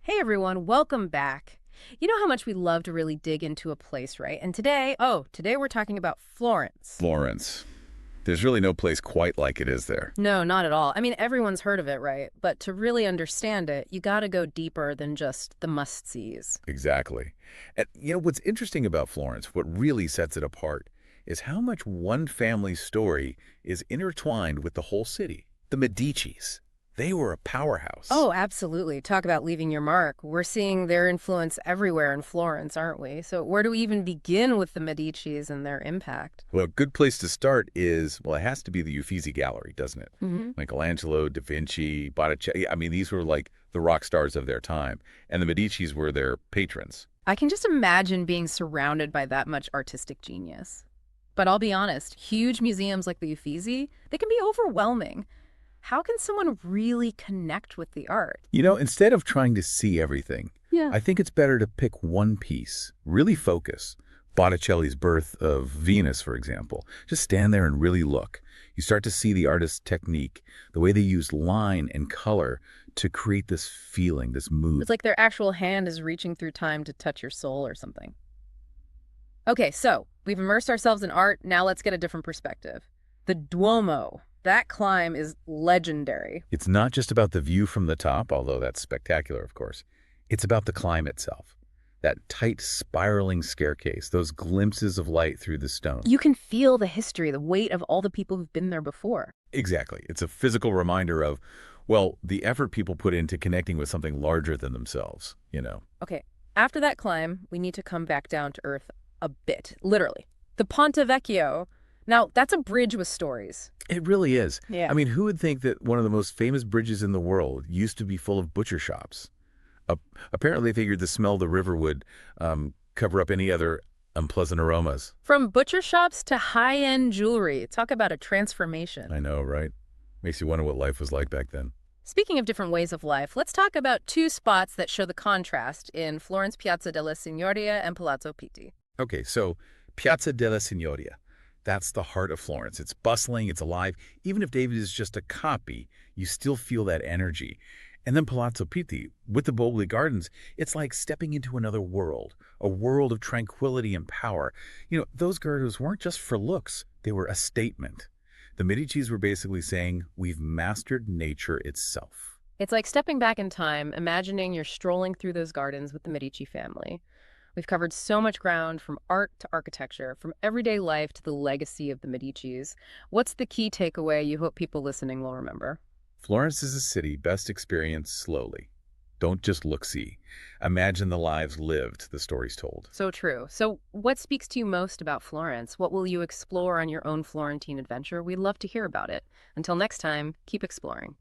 Hey everyone, welcome back. You know how much we love to really dig into a place, right? And today we're talking about Florence. Florence. There's really no place quite like it, is there? No, not at all. I mean, everyone's heard of it, right? But to really understand it, you got to go deeper than just the must-sees. Exactly. And what's interesting about Florence, what really sets it apart, is how much one family's story is intertwined with the whole city. The Medicis. They were a powerhouse. Oh, absolutely. Talk about leaving your mark. We're seeing their influence everywhere in Florence, aren't we? So where do we even begin with the Medicis and their impact? Well, a good place to start is, well, it has to be the Uffizi Gallery, doesn't it? Hmm. Michelangelo, Da Vinci, Botticelli. I mean, these were like the rock stars of their time. And the Medicis were their patrons. I can just imagine being surrounded by that much artistic genius. But I'll be honest, huge museums like the Uffizi, they can be overwhelming. How can someone really connect with the art? Instead of trying to see everything, Yeah. I think it's better to pick one piece, really focus. Botticelli's Birth of Venus, for example. Just stand there and really look. You start to see the artist's technique, the way they use line and color to create this feeling, this mood. It's like their actual hand is reaching through time to touch your soul or something. Okay, so we've immersed ourselves in art. Now let's get a different perspective. The Duomo. That climb is legendary. It's not just about the view from the top, although that's spectacular, of course. It's about the climb itself. That tight, spiraling staircase, those glimpses of light through the stone. You can feel the history, the weight of all the people who've been there before. Exactly. It's a physical reminder of, well, the effort people put into connecting with something larger than themselves. Okay, after that climb, we need to come back down to earth a bit, literally. The Ponte Vecchio. Now, that's a bridge with stories. It really is. Yeah. I mean, who would think that one of the most famous bridges in the world used to be full of butcher shops? Apparently, they figured the smell of the river would cover up any other unpleasant aromas. From butcher shops to high-end jewelry. Talk about a transformation. I know, right? Makes you wonder what life was like back then. Speaking of different ways of life, let's talk about two spots that show the contrast in Florence Piazza della Signoria and Palazzo Pitti. Okay, so Piazza della Signoria. That's the heart of Florence. It's bustling, it's alive. Even if David is just a copy, you still feel that energy. And then Palazzo Pitti, with the Boboli Gardens, it's like stepping into another world, a world of tranquility and power. Those gardens weren't just for looks, they were a statement. The Medicis were basically saying, we've mastered nature itself. It's like stepping back in time, imagining you're strolling through those gardens with the Medici family. We've covered so much ground from art to architecture, from everyday life to the legacy of the Medicis. What's the key takeaway you hope people listening will remember? Florence is a city best experienced slowly. Don't just look-see. Imagine the lives lived, the stories told. So true. So what speaks to you most about Florence? What will you explore on your own Florentine adventure? We'd love to hear about it. Until next time, keep exploring.